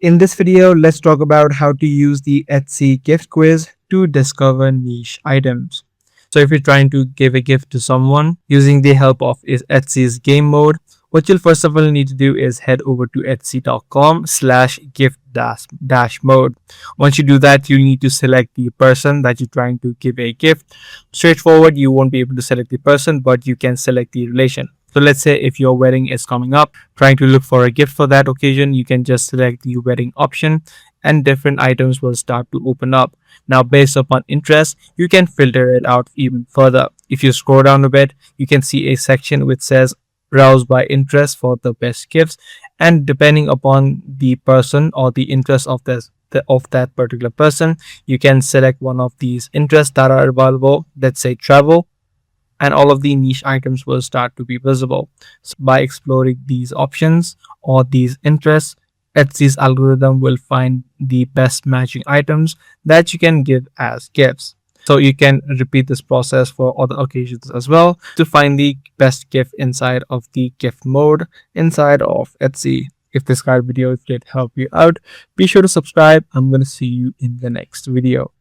In this video, let's talk about how to use the Etsy gift quiz to discover niche items. So if you're trying to give a gift to someone using the help of Etsy's game mode, what you'll first of all need to do is head over to etsy.com/gift dash mode. Once you do that, you need to select the person that you're trying to give a gift. Straightforward, you won't be able to select the person, but you can select the relation. So let's say if your wedding is coming up, trying to look for a gift for that occasion, you can just select the wedding option and different items will start to open up. Now, based upon interest, you can filter it out even further. If you scroll down a bit, you can see a section which says browse by interest for the best gifts, and depending upon the person or the interest of of that particular person, you can select one of these interests that are available. Let's say travel, and all of the niche items will start to be visible. So by exploring these options or these interests, Etsy's algorithm will find the best matching items that you can give as gifts. So you can repeat this process for other occasions as well to find the best gift inside of the gift mode inside of Etsy. If this kind of video did help you out, be sure to subscribe. I'm going to see you in the next video.